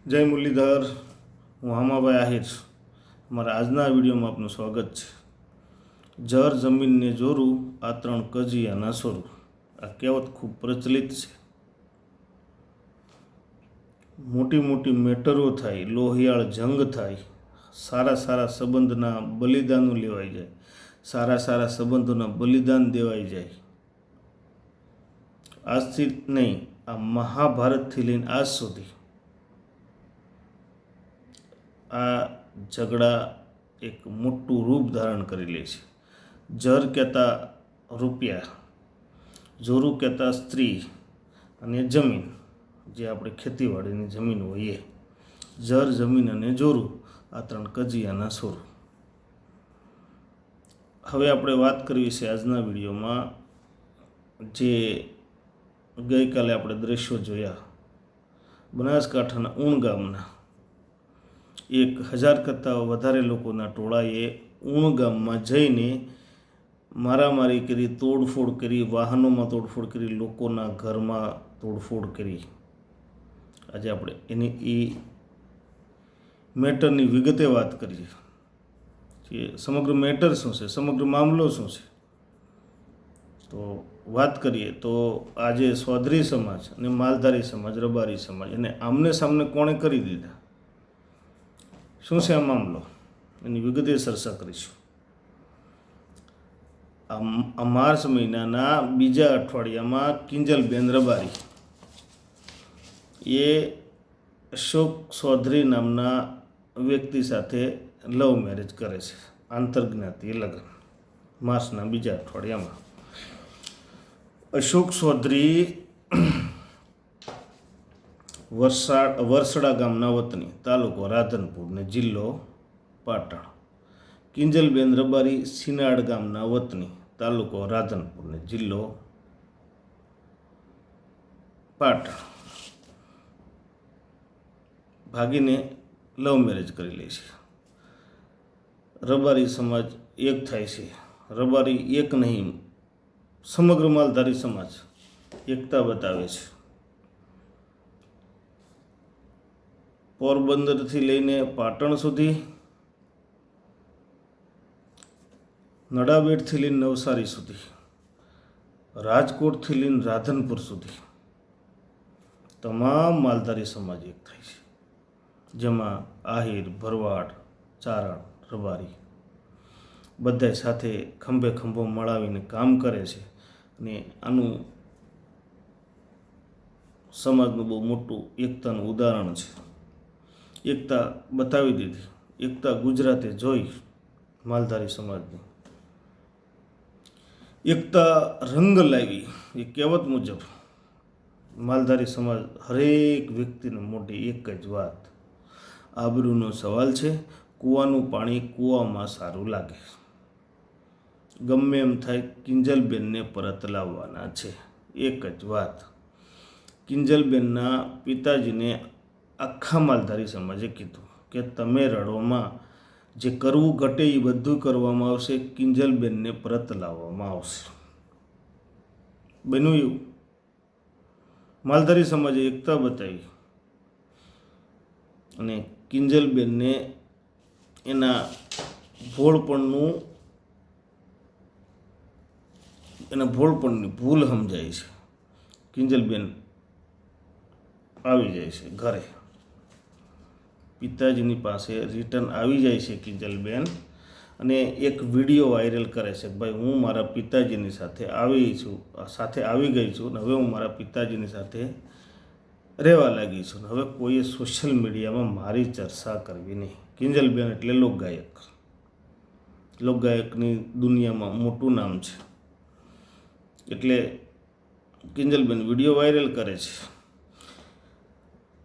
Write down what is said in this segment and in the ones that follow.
જય મુરલીધર, હું હામાભાઈ આહિર. મારા આજના વિડીયોમાં આપનું સ્વાગત છે. જર જમીનને જોરું, આ ત્રણ કજિયાના સોરું. આ કહેવત ખૂબ પ્રચલિત છે. મોટી મોટી મેટરો થાય, લોહિયાળ જંગ થાય, સારા સારા સંબંધના બલિદાનો લેવાઈ જાય, સારા સારા સંબંધોના બલિદાન દેવાઈ જાય. આજથી નહીં, આ મહાભારતથી લઈને આજ સુધી આ ઝઘડા એક મોટું રૂપ ધારણ કરી લે છે. જર કહેતા રૂપિયા, જોરું કહેતા સ્ત્રી અને જમીન, જે આપણે ખેતીવાડીની જમીન હોય એ. જર, જમીન અને જોરું, આ ત્રણ કજિયાના સોરું. હવે આપણે વાત કરવી છે આજના વિડીયોમાં, જે ગઈકાલે આપણે દ્રશ્યો જોયા બનાસકાંઠાના ઊણ ગામના. 1000 કરતાં વધારે લોકોના ટોળાએ ઊણ ગામમાં જઈને મારામારી કરી, તોડફોડ કરી, વાહનોમાં તોડફોડ કરી, લોકોના ઘરમાં તોડફોડ કરી. આજે આપણે એની એ મેટરની વિગતે વાત કરીએ કે સમગ્ર મેટર શું છે, સમગ્ર મામલો શું છે. તો વાત કરીએ તો આજે સ્વાધ્રી સમાજ અને માલધારી સમાજ, રબારી સમાજ, એને આમને સામને કોણે કરી દીધા, શું છે આ મામલો, એની વિગતે ચર્ચા કરીશું. આ માર્ચ મહિનાના બીજા અઠવાડિયામાં કિંજલબેન રબારી એ અશોક ચૌધરી નામના વ્યક્તિ સાથે લવ મેરેજ કરે છે, આંતરજ્ઞાતીય લગ્ન. માર્ચના બીજા અઠવાડિયામાં અશોક ચૌધરી વરસડા ગામના વતની, તાલુકો રાધનપુર ને જિલ્લો પાટણ. કિંજલબેન રબારી સિનાડ ગામના વતની, તાલુકો રાધનપુર ને જિલ્લો પાટણ. ભાગીને લવ મેરેજ કરી લે છે. રબારી સમાજ એક થાય છે. રબારી એક નહીં, સમગ્ર માલધારી સમાજ એકતા બતાવે છે. પોરબંદરથી લઈને પાટણ સુધી, નડાબેટથી લઈને નવસારી સુધી, રાજકોટથી લઈને રાધનપુર સુધી તમામ માલધારી સમાજ એક થાય છે. જેમાં આહિર, ભરવાડ, ચારણ, રબારી બધાય સાથે ખંભે ખંભો મળાવીને કામ કરે છે. અને આનું સમાજનું બહુ મોટું એકતાનું ઉદાહરણ છે. એકતા બતાવી દીધી, એકતા ગુજરાતે જોઈ માલધારી સમાજની. એકતા રંગ લાવી. એ કહેવત મુજબ માલધારી સમાજ હરેક વ્યક્તિને મોટી એક જ વાત, આબરૂનો સવાલ છે. કૂવાનું પાણી કૂવામાં સારું લાગે, ગમે એમ થાય કિંજલબેનને પરત લાવવાના છે, એક જ વાત. કિંજલબેનના પિતાજીને આખા માલધારી સમાજે કીધું કે તમે રડોમાં, જે કરવું ઘટે એ બધું કરવામાં આવશે, કિંજલબેનને પરત લાવવામાં આવશે. બન્યું એવું. માલધારી સમાજે એકતા બતાવી અને કિંજલબેનને એના ભોળપણની ભૂલ સમજાય છે. કિંજલબેન આવી જાય છે ઘરે, પિતાજીની પાસે રિટર્ન આવી જાય છે કિંજલબેન, અને એક વિડીયો વાયરલ કરે છે કે ભાઈ હું મારા પિતાજીની સાથે આવી ગઈ છું ને હવે હું મારા પિતાજીની સાથે રહેવા લાગી છું ને હવે કોઈએ સોશિયલ મીડિયામાં મારી ચર્ચા કરવી નહીં. કિંજલબેન એટલે લોકગાયક, લોકગાયકની દુનિયામાં મોટું નામ છે. એટલે કિંજલબેન વિડીયો વાયરલ કરે છે.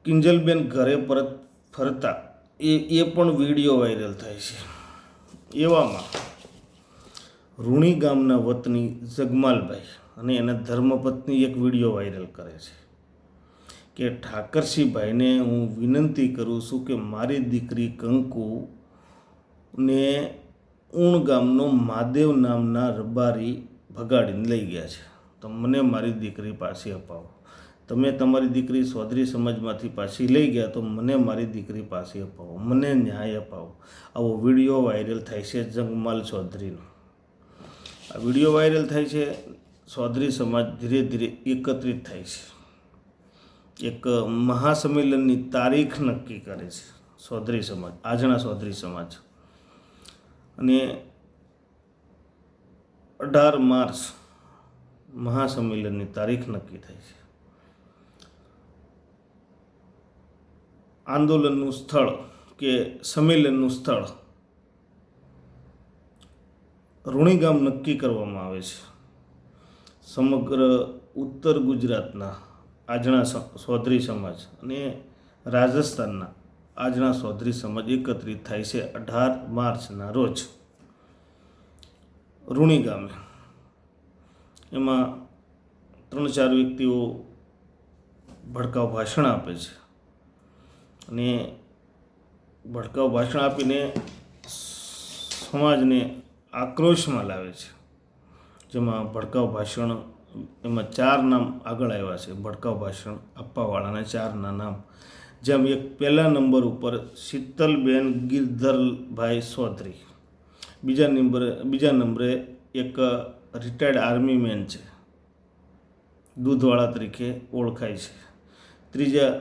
કિંજલબેન ઘરે પરત ફરતા એ પણ વિડીયો વાયરલ થાય છે. એવામાં રૂણી ગામના વતની જગમાલભાઈ અને એના ધર્મપત્ની એક વિડીયો વાયરલ કરે છે કે ઠાકરસિંહભાઈને હું વિનંતી કરું છું કે મારી દીકરી કંકુને ઊણ ગામનો મહાદેવ નામના રબારી ભગાડીને લઈ ગયા છે, તો મને મારી દીકરી પાછી અપાવો. તમે તમારી દીકરી ચૌધરી સમાજમાંથી પાછી લઈ ગયા તો મને મારી દીકરી પાછી અપાવો, મને ન્યાય અપાવો. આવો વિડીયો વાયરલ થાય છે જંગમાલ ચૌધરીનો. આ વિડીયો વાયરલ થાય છે. ચૌધરી સમાજ ધીરે ધીરે એકત્રિત થાય છે. એક મહાસંમેલનની તારીખ નક્કી કરે છે ચૌધરી સમાજ, આજના ચૌધરી સમાજ. અને 18 માર્ચ મહાસંમેલનની તારીખ નક્કી થાય છે. આંદોલનનું સ્થળ કે સંમેલનનું સ્થળ રૂણી ગામ નક્કી કરવામાં આવે છે. સમગ્ર ઉત્તર ગુજરાતના આજના ચૌધરી સમાજ અને રાજસ્થાનના આજના ચૌધરી સમાજ એકત્રિત થાય છે 18 માર્ચના રોજ રૂણી ગામે. એમાં 3-4 વ્યક્તિઓ ભડકાઉ ભાષણ આપે છે અને ભડકાઉ ભાષણ આપીને સમાજને આક્રોશમાં લાવે છે. જેમાં ભડકાઉ ભાષણ, એમાં 4 નામ આગળ આવ્યા છે ભડકાઉ ભાષણ આપવાવાળાના 4ના નામ. જેમ એક પહેલા નંબર ઉપર શીતલબેન ગિરધરભાઈ ચૌધરી, બીજા નંબરે એક રિટાયર્ડ આર્મી મેન છે, દૂધવાળા તરીકે ઓળખાય છે. ત્રીજા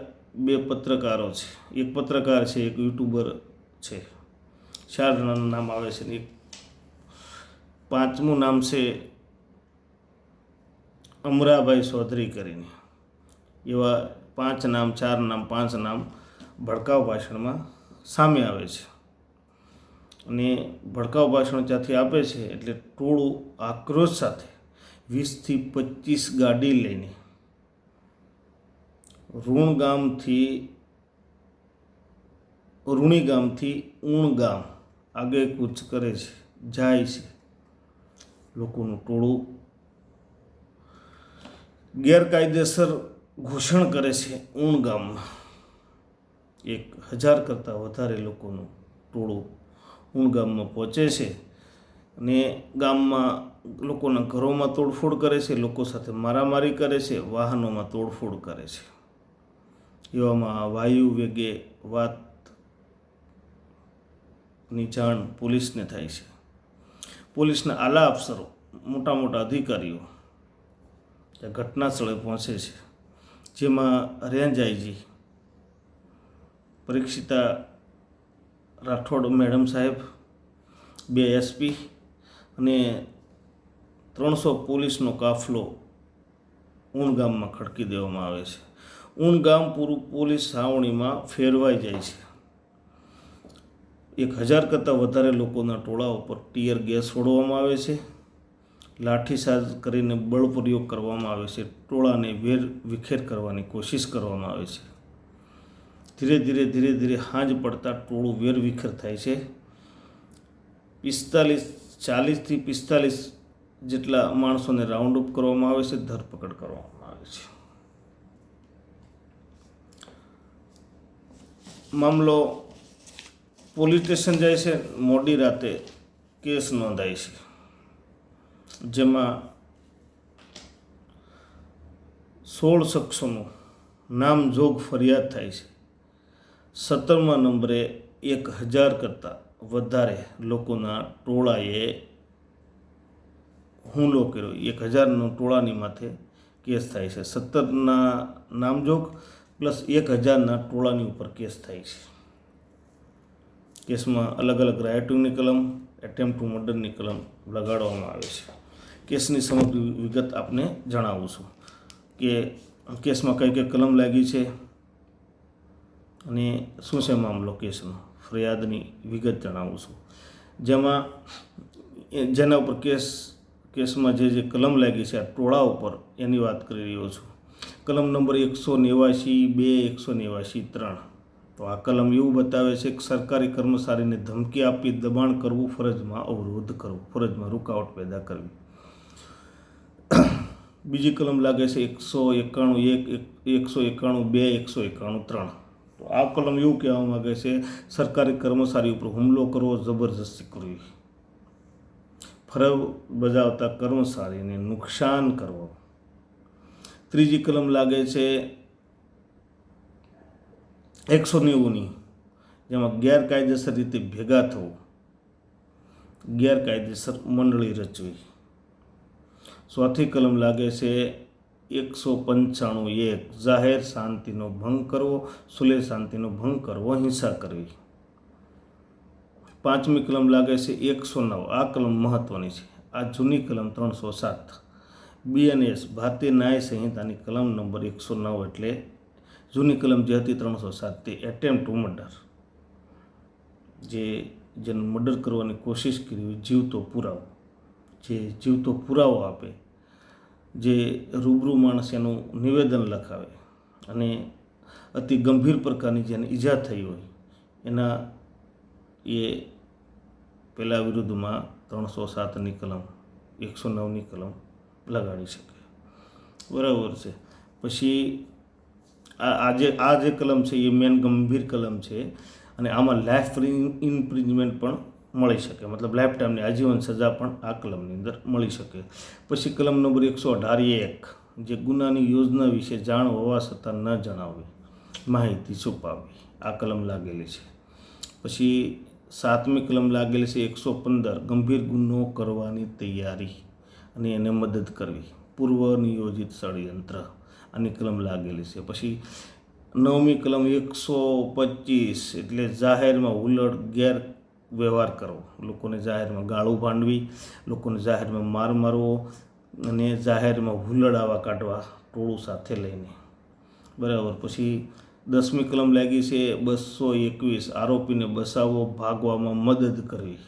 2 પત્રકારો છે, એક પત્રકાર છે, એક યુટ્યુબર છે. 4 જણાના નામ આવે છે. એક 5મું નામ છે અમરાભાઈ ચૌધરી કરીને. એવા 5 નામ, 4 નામ, 5 નામ ભડકાઉ ભાષણમાં સામે આવે છે. અને ભડકાઉ ભાષણ ત્યાંથી આપે છે એટલે ટોળું આક્રોશ સાથે 20થી 25 ગાડી લઈને રૂણી ગામથી ઊણ ગામ આગે કૂચ કરે છે, જાય છે. લોકોનું ટોળું ગેરકાયદેસર ઘૂસણ કરે છે ઊણ ગામમાં. 1000 કરતાં વધારે લોકોનું ટોળું ઊણ ગામમાં પહોંચે છે અને ગામમાં લોકોના ઘરોમાં તોડફોડ કરે છે, લોકો સાથે મારામારી કરે છે, વાહનોમાં તોડફોડ કરે છે. એવામાં વાયુ વેગે વાતની જાણ પોલીસને થાય છે. પોલીસના આલા અફસરો, મોટા મોટા અધિકારીઓ ત્યાં ઘટના સ્થળે પહોંચે છે. જેમાં range IG Parikshita Rathod madam સાહેબ, 2 SP અને 300 પોલીસનો કાફલો ઊણ ગામમાં ખડકી દેવામાં આવે છે. ઊણ ગામ પૂરું પોલીસ છાવણીમાં ફેરવાઈ જાય છે. 1000 કરતાં વધારે લોકોના ટોળા ઉપર ટીયર ગેસ છોડવામાં આવે છે, લાઠીચાર્જ કરીને બળ પ્રયોગ કરવામાં આવે છે, ટોળાને વેર વિખેર કરવાની કોશિશ કરવામાં આવે છે. ધીરે ધીરે સાંજ પડતા ટોળું વેર વિખેર થાય છે. 40થી 45 જેટલા માણસોને રાઉન્ડ અપ કરવામાં આવે છે, ધરપકડ કરવામાં આવે છે. મામલો પોલીસ સ્ટેશન જાય છે. મોડી રાતે કેસ નોંધાય છે, જેમાં 16 શખ્સોનું નામજોગ ફરિયાદ થાય છે. 17મા નંબરે 1000 કરતાં વધારે લોકોના ટોળાએ હુમલો કર્યો. 1000 ટોળાની માથે કેસ થાય છે. 17ના નામજોગ પ્લસ 1000ના ટોળાની ઉપર કેસ થાય છે. કેસમાં અલગ અલગ રાયોટિંગની કલમ, એટેમ્પ્ટ ટુ મર્ડરની કલમ લગાડવામાં આવે છે. કેસની સમગ્ર વિગત આપને જણાવું છું કે કેસમાં કઈ કઈ કલમ લાગી છે અને શું છે મામલો કેસનો. ફરિયાદની વિગત જણાવું છું. જેના ઉપર કેસમાં જે કલમ લાગી છે આ ટોળા ઉપર, એની વાત કરી રહ્યો છું. કલમ નંબર 189(2), 189(3). તો આ કલમ એવું બતાવે છે કે સરકારી કર્મચારીને ધમકી આપી દબાણ કરવું, ફરજમાં અવરોધ કરવો, ફરજમાં રૂકાવટ પેદા કરવી. બીજી કલમ લાગે છે 191(1), 191(2), 191(3). તો આ કલમ એવું કહેવા માગે છે સરકારી કર્મચારી ઉપર હુમલો કરવો, જબરજસ્તી કરવી, ફરજ બજાવતા કર્મચારીને નુકસાન કરવો, ત્રીજી કલમ લાગે છે 190ની, જેમાં ગેરકાયદેસર રીતે ભેગા થવું, ગેરકાયદેસર મંડળી રચવી. ચોથી કલમ લાગે છે 195(1) જાહેર શાંતિનો ભંગ કરવો, સુલેહ શાંતિનો ભંગ કરવો, હિંસા કરવી. પાંચમી કલમ લાગે છે 109. આ કલમ મહત્વની છે. આ જૂની કલમ 307 BNS ભારતીય ન્યાય સંહિતાની કલમ નંબર 109, એટલે જૂની કલમ જે હતી 307 તે એટેમ્પ્ટ ટુ મર્ડર, જેને મર્ડર કરવાની કોશિશ કરી, જીવતો પુરાવો, જે જીવતો પુરાવો આપે, જે રૂબરૂ માણસ એનું નિવેદન લખાવે અને અતિ ગંભીર પ્રકારની જેને ઈજા થઈ હોય એના એ પેલા વિરુદ્ધમાં 307ની કલમ 109ની કલમ લગાડી શકે. બરાબર છે. પછી આ જે કલમ છે એ મેન ગંભીર કલમ છે અને આમાં લાઈફ ઇમ્પ્રિઝમેન્ટ પણ મળી શકે, મતલબ લાઈફ ટાઈમની આજીવન સજા પણ આ કલમની અંદર મળી શકે. પછી કલમ નંબર 118(1) જે ગુનાની યોજના વિશે જાણ હોવા છતાં ન જણાવવી, માહિતી છુપાવવી, આ કલમ લાગેલી છે. પછી 7મી કલમ લાગેલી છે 115 ગંભીર ગુનો કરવાની તૈયારી અને એને મદદ કરવી, પૂર્વ નિયોજિત ષડયંત્ર, આની કલમ લાગેલી છે. પછી 9મી કલમ 125 એટલે જાહેરમાં હુલ્લડ ગેર વ્યવહાર કરવો, લોકોને જાહેરમાં ગાળું ભાંડવી, લોકોને જાહેરમાં માર મારવો અને જાહેરમાં હુલ્લડાવા કાઢવા ટોળું સાથે લઈને. બરાબર. પછી 10મી કલમ લાગી છે 221 આરોપીને બચાવવો, ભાગવામાં મદદ કરવી.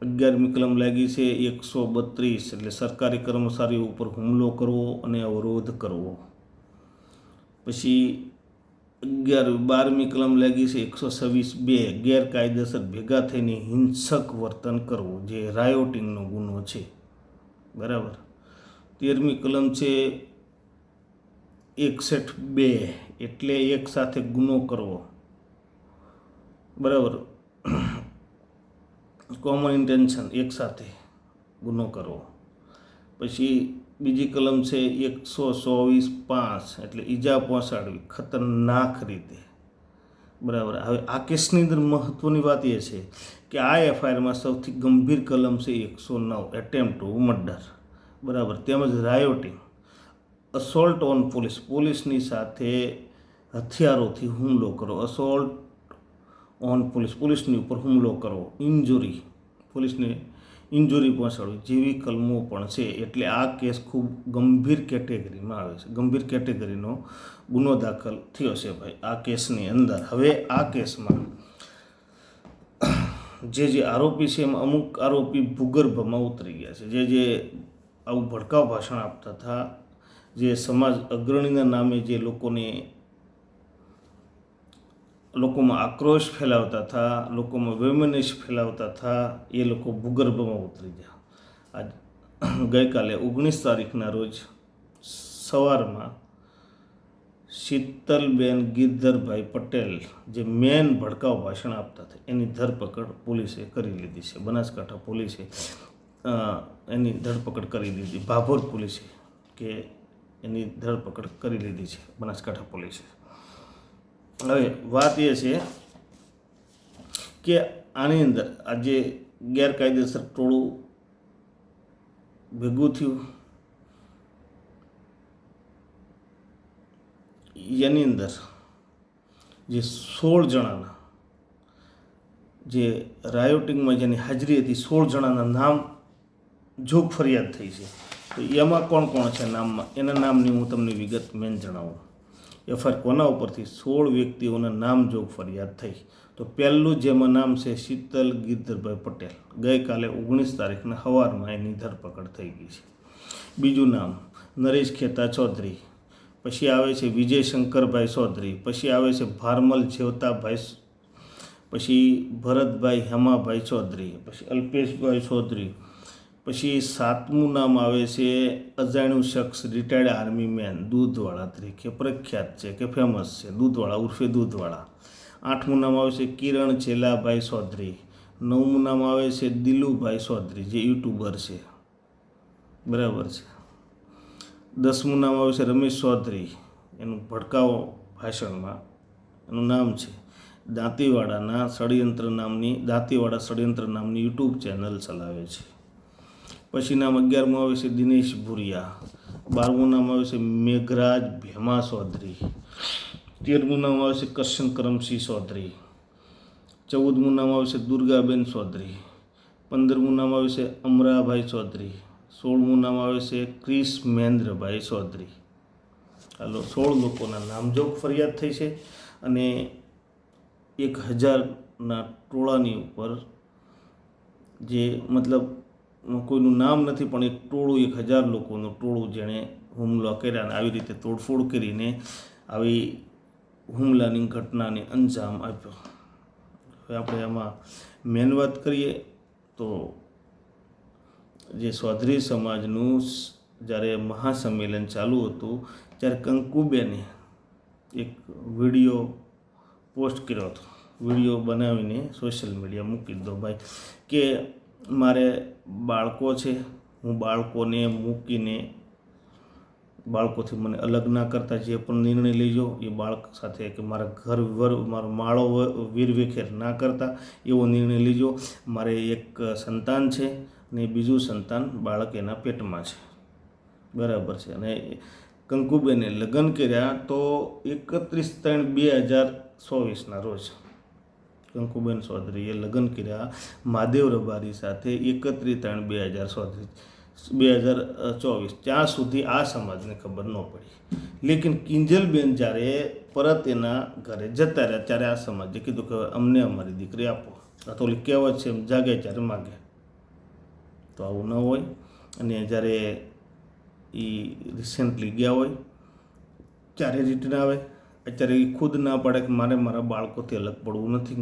11મી કલમ લાગી છે 132 એટલે સરકારી કર્મચારીઓ ઉપર હુમલો કરવો અને અવરોધ કરવો. પછી 12મી કલમ લાગી છે 126(2) ગેરકાયદેસર ભેગા થઈને હિંસક વર્તન કરવું, જે રાયોટિંગનો ગુનો છે. બરાબર. 13મી કલમ છે 61(2) એટલે એક સાથે ગુનો કરવો. બરાબર. કોમન ઇન્ટેન્શન, એક સાથે ગુનો કરવો. પછી બીજી કલમ છે 124(5) એટલે ઈજા પહોંચાડવી ખતરનાક રીતે. બરાબર. હવે આ કેસની અંદર મહત્ત્વની વાત એ છે કે આ એફઆઈઆરમાં સૌથી ગંભીર કલમ છે 109 એટેમ્પ્ટ ટુ મર્ડર. બરાબર. તેમજ રાયોટિંગ, અસોલ્ટ ઓન પોલીસ, પોલીસની સાથે હથિયારોથી હુમલો કરવો, અસોલ્ટ ઓન પોલીસ, પોલીસની ઉપર હુમલો કરવો, ઇન્જુરી, પોલીસને ઇન્જુરી પહોંચાડવી જેવી કલમો પણ છે. એટલે આ કેસ ખૂબ ગંભીર કેટેગરીમાં આવે છે. ગંભીર કેટેગરીનો ગુનો દાખલ થયો છે ભાઈ આ કેસની અંદર. હવે આ કેસમાં જે આરોપી છે એમાં અમુક આરોપી ભૂગર્ભમાં ઉતરી ગયા છે, જે આવું ભડકાઉ ભાષણ આપતા હતા, જે સમાજ અગ્રણીના નામે જે લોકોમાં આક્રોશ ફેલાવતા હતા, લોકોમાં વેમનેશ ફેલાવતા હતા, એ લોકો ભૂગર્ભમાં ઉતરી ગયા. આજ ગઈકાલે 19 તારીખના રોજ સવારમાં શીતલબેન ગિરધરભાઈ પટેલ જે મેન ભડકાઉ ભાષણ આપતા હતા એની ધરપકડ પોલીસે કરી લીધી છે. બનાસકાંઠા પોલીસે એની ધરપકડ કરી લીધી. ભાભોર પોલીસે કે એની ધરપકડ કરી લીધી છે બનાસકાંઠા પોલીસે. હવે વાત એ છે કે આની અંદર આજે ગેરકાયદેસર ટોળું ભેગું થયું, એની અંદર જે 16 જણાના જે રાયોટિંગમાં જેની હાજરી હતી 16 જણાના નામ જોગ ફરિયાદ થઈ છે. તો એમાં કોણ કોણ છે નામમાં, એના નામની હું તમને વિગત મેન જણાવું. એફઆઈઆર કોના ઉપરથી 16 વ્યક્તિઓના નામ જોગ ફરિયાદ થઈ. તો પહેલું જેમાં નામ છે શીતલ ગિરધરભાઈ પટેલ, ગઈકાલે 19 તારીખના સવારમાં એની ધરપકડ થઈ ગઈ છે. બીજું નામ નરેશ ખેતા ચૌધરી, પછી આવે છે વિજય શંકરભાઈ ચૌધરી, પછી આવે છે ભારમલ જેવતાભાઈ, પછી ભરતભાઈ હેમાભાઈ ચૌધરી, પછી અલ્પેશભાઈ ચૌધરી, પછી 7મું નામ આવે છે અજાણ્યું શખ્સ રિટાયર્ડ આર્મી મેન દૂધવાળા તરીકે પ્રખ્યાત છે કે ફેમસ છે, દૂધવાળા ઉર્ફે દૂધવાળા. 8મું નામ આવે છે કિરણ ચેલાભાઈ ચૌધરી. 9મું નામ આવે છે દિલુભાઈ ચૌધરી જે યુટ્યુબર છે. બરાબર છે. 10મું નામ આવે છે રમેશ ચૌધરી. એનું ભડકાઓ ભાષણમાં એનું નામ છે. દાંતીવાડા ષડયંત્ર નામની યુટ્યુબ ચેનલ ચલાવે છે. પછી નામ 11મું આવે છે દિનેશ ભુરિયા. 12મું નામ આવે છે મેઘરાજ ભેમા ચૌધરી. 13મું નામ આવે છે કરશન કરમસિંહ ચૌધરી. 14મું નામ આવે છે દુર્ગાબેન ચૌધરી. 15મું નામ આવે છે અમરાભાઈ ચૌધરી. 16મું નામ આવે છે ક્રિશ મહેન્દ્રભાઈ ચૌધરી. હાલો, 16 લોકોના નામજોગ ફરિયાદ થઈ છે અને 1000ના ટોળાની ઉપર જે મતલબ કોઈનું નામ નથી પણ એક ટોળું 1000 લોકોનું ટોળું જેણે હુમલો કર્યા અને આવી રીતે તોડફોડ કરીને આવી હુમલાની ઘટનાને અંજામ આપ્યો. હવે આપણે આમાં મેન વાત કરીએ તો જે ચૌધરી સમાજનું જ્યારે મહાસંમેલન ચાલુ હતું ત્યારે કંકુબેને એક વિડીયો પોસ્ટ કર્યો હતો. વિડીયો બનાવીને સોશિયલ મીડિયા મૂકી દીધો ભાઈ કે મારે બાળકો છે, હું બાળકોને મૂકીને બાળકોથી મને અલગ ના કરતા જે પણ નિર્ણય લેજો એ બાળક સાથે કે મારા ઘર મારો માળો વીરવિખેર ના કરતા એવો નિર્ણય લેજો. મારે એક સંતાન છે ને બીજું સંતાન બાળક એના પેટમાં છે, બરાબર છે. અને કંકુબેને લગ્ન કર્યા તો 31/3/2024ના રોજ કંકુબેન ચૌધરીએ લગ્ન કર્યા મહાદેવ રબારી સાથે 31/3/2024. ત્યાં સુધી આ સમાજને ખબર ન પડી. લેકિન કિંજલબેન જ્યારે પરત એના ઘરે જતા રહ્યા ત્યારે આ સમાજે કીધું કે અમને અમારી દીકરી આપો. આ તો ઓલી કહેવત છે, એમ જાગે ત્યારે માગે. તો આવું ન હોય. અને જ્યારે એ રિસેન્ટલી ગયા હોય ત્યારે રિટર્ન આવે, અત્યારે એ ખુદ ના પાડે કે મારે મારા બાળકોથી અલગ પડવું નથી,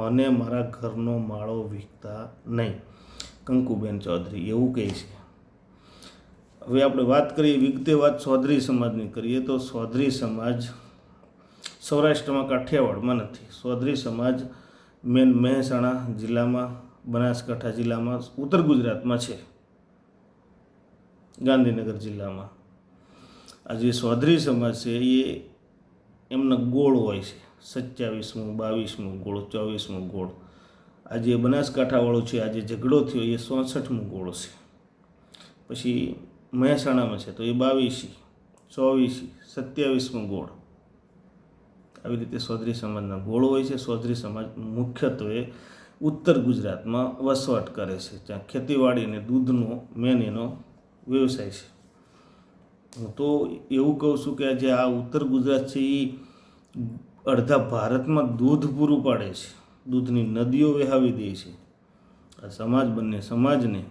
મને મારા ઘરનો માળો વીખતા નહીં. કંકુબેન ચૌધરી એવું કહે છે. હવે આપણે વાત કરીએ વિગતે વાત ચૌધરી સમાજની કરીએ તો ચૌધરી સમાજ સૌરાષ્ટ્રમાં કાઠિયાવાડમાં નથી. ચૌધરી સમાજ મેન મહેસાણા જિલ્લામાં, બનાસકાંઠા જિલ્લામાં, ઉત્તર ગુજરાતમાં છે, ગાંધીનગર જિલ્લામાં. આ જે ચૌધરી સમાજ છે એ એમના ગોળ હોય છે, 27મું, 22મું ગોળ, 24મું ગોળ. આ જે બનાસકાંઠાવાળો છે, આ જે ઝઘડો થયો એ 64મું ગોળ છે. પછી મહેસાણામાં છે તો એ 22, 24, 27મું ગોળ. આવી રીતે ચૌધરી સમાજના ગોળ હોય છે. ચૌધરી સમાજ મુખ્યત્વે ઉત્તર ગુજરાતમાં વસવાટ કરે છે, જ્યાં ખેતીવાડી અને દૂધનો મેન એનો વ્યવસાય છે. હું તો એવું કહું છું કે જે આ ઉત્તર ગુજરાત છે એ અડધા ભારતમાં દૂધ પૂરું પાડે છે, દૂધની નદીઓ વહાવી દે છે. આ બંને સમાજને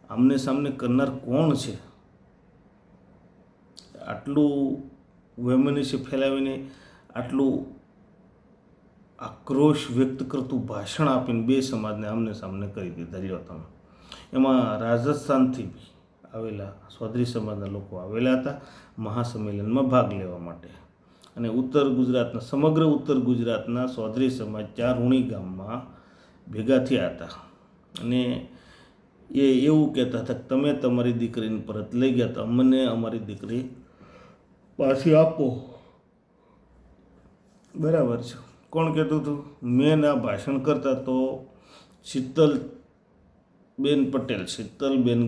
આમને સામને કરનાર કોણ છે? આટલું વેમનસ્ય ફેલાવીને આટલું આક્રોશ વ્યક્ત કરતું ભાષણ આપીને બે સમાજને આમને સામને કરી દીધા. લ્યો તમે. એમાં રાજસ્થાનથી બી આવેલા ચૌધરી સમાજના લોકો આવેલા હતા મહાસંમેલનમાં ભાગ લેવા માટે. અને સમગ્ર ઉત્તર ગુજરાતના ચૌધરી સમાજ ત્યાં રૂણી ગામમાં ભેગા થયા હતા. અને એ એવું કહેતા હતા કે તમે તમારી દીકરીને પરત લઈ ગયા તો અમને અમારી દીકરી પાછી આપો. બરાબર છે. કોણ કહેતું હતું? મેન આ ભાષણ કરતા તો શીતલબેન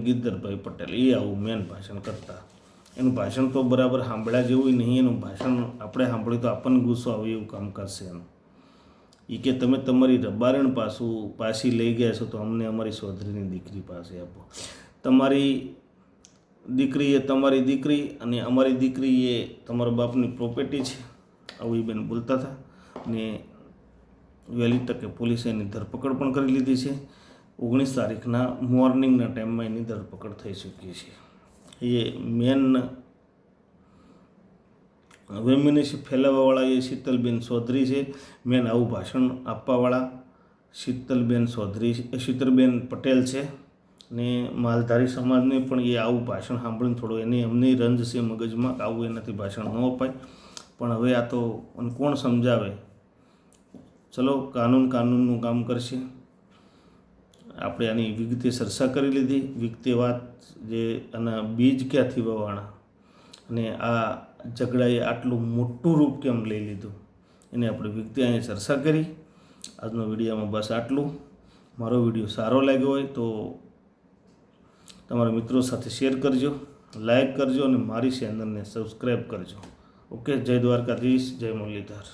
ગિદ્દરભાઈ પટેલ, એ આવું મેન ભાષણ કરતા. એનું ભાષણ તો બરાબર સાંભળ્યા જેવું નહીં. એનું ભાષણ આપણે સાંભળ્યું તો આપણને ગુસ્સો આવે એવું કામ કરશે એનું. એ કે તમે તમારી રબારણ પાછી લઈ ગયા છો તો અમને અમારી ચૌધરીની દીકરી પાસે આપો. તમારી દીકરી એ તમારી દીકરી અને અમારી દીકરી એ તમારા બાપની પ્રોપર્ટી છે, આવું એ બેન બોલતા હતા. અને વહેલી તકે પોલીસે એની ધરપકડ પણ કરી લીધી છે. 19 તારીખના મોર્નિંગના ટાઈમમાં એની ધરપકડ થઈ ચૂકી છે. એ મેન વેમિનિસ્ટ ફેલાવવાવાળા એ શીતલબેન ચૌધરી છે. મેન આવું ભાષણ આપવાવાળા શીતલબેન પટેલ છે. ને માલધારી સમાજને પણ એ આવું ભાષણ સાંભળીને થોડો એમને રંજ છે મગજમાં, આવું એનાથી ભાષણ ન અપાય. પણ હવે આ તો કોણ સમજાવે? ચલો, કાનૂનનું કામ કરશે. આપણે આની વિગતે ચર્ચા કરી લીધી, વિગતે વાત જે આના બીજ ક્યાંથી વવાણા અને આ ઝઘડાએ આટલું મોટું રૂપ કેમ લઈ લીધું એને આપણે વિગતે અહીંયા ચર્ચા કરી. આજનો વિડીયોમાં બસ આટલું. મારો વિડીયો સારો લાગ્યો હોય તો તમારા મિત્રો સાથે શેર કરજો, લાઈક કરજો અને મારી ચેનલને સબસ્ક્રાઈબ કરજો. ઓકે, જય દ્વારકાધીશ, જય મુરલીધર.